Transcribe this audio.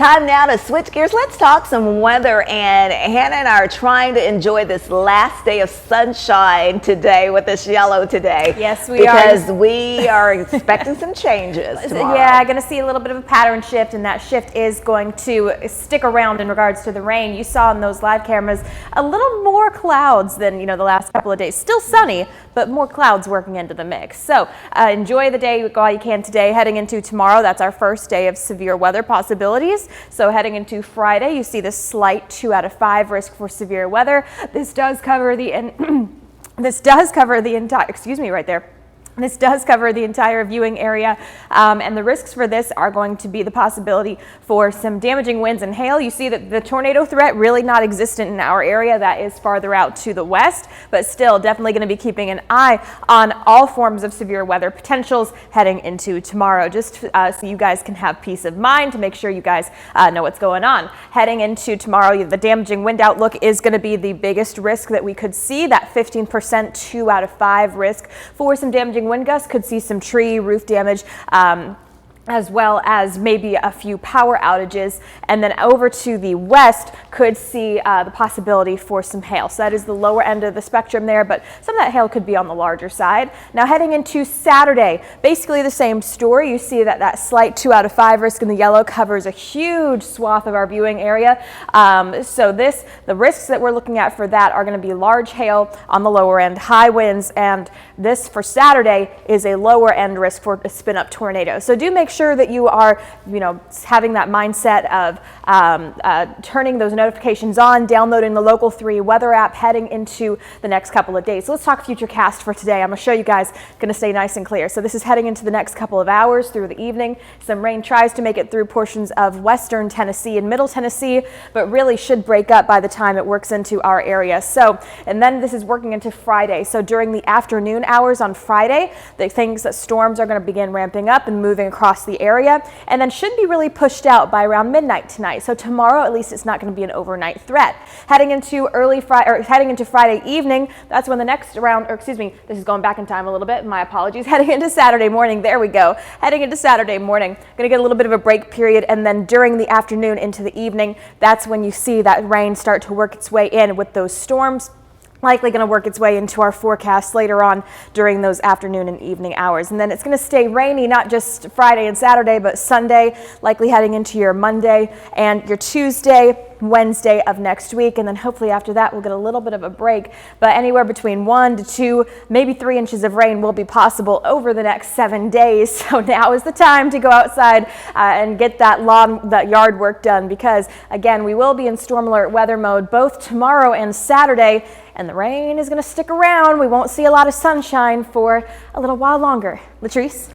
Time now to switch gears. Let's talk some weather, and Hannah and I are trying to enjoy this last day of sunshine today with this yellow today. Yes, we because we are expecting some changes tomorrow. Yeah, going to see a little bit of a pattern shift, and that shift is going to stick around in regards to the rain. You saw in those live cameras a little more clouds than the last couple of days. Still sunny, but more clouds working into the mix. So enjoy the day while you can today. Heading into tomorrow, that's our first day of severe weather possibilities. So heading into Friday, you see the slight 2 out of 5 risk for severe weather. This does cover the entire, excuse me, right there. This does cover the entire viewing area, and the risks for this are going to be the possibility for some damaging winds and hail. You see that the tornado threat really not existent in our area. That is farther out to the west, but still definitely going to be keeping an eye on all forms of severe weather potentials heading into tomorrow, just so you guys can have peace of mind to make sure you guys know what's going on. Heading into tomorrow, the damaging wind outlook is going to be the biggest risk that we could see, that 15% 2 out of 5 risk for some damaging wind gusts. Could see some tree roof damage, as well as maybe a few power outages. And then over to the west, could see the possibility for some hail. So that is the lower end of the spectrum there, but some of that hail could be on the larger side. Now heading into Saturday, basically the same story. You see that slight 2 out of 5 risk in the yellow covers a huge swath of our viewing area. So the risks that we're looking at for that are going to be large hail on the lower end, high winds, and this for Saturday is a lower end risk for a spin up tornado. So do make sure that you are, having that mindset of turning those notifications on, downloading the Local 3 weather app heading into the next couple of days. So let's talk futurecast for today. I'm going to show you guys, going to stay nice and clear. So this is heading into the next couple of hours through the evening. Some rain tries to make it through portions of western Tennessee and middle Tennessee, but really should break up by the time it works into our area. So, and then this is working into Friday. So during the afternoon hours on Friday, that storms are going to begin ramping up and moving across the area, and then should be really pushed out by around midnight tonight. So tomorrow, at least, it's not going to be an overnight threat. Heading into Friday evening, that's when the next round, or excuse me, this is going back in time a little bit. My apologies. Heading into Saturday morning, there we go. Heading into Saturday morning, going to get a little bit of a break period, and then during the afternoon into the evening, that's when you see that rain start to work its way in with those storms. Likely going to work its way into our forecast later on during those afternoon and evening hours. And then it's going to stay rainy, not just Friday and Saturday, but Sunday, likely heading into your Monday and your Tuesday, Wednesday of next week. And then hopefully after that, we'll get a little bit of a break, but anywhere between 1 to 2, maybe 3 inches of rain will be possible over the next 7 days. So now is the time to go outside and get that yard work done, because again, we will be in storm alert weather mode both tomorrow and Saturday, and the rain is going to stick around. We won't see a lot of sunshine for a little while longer. Latrice?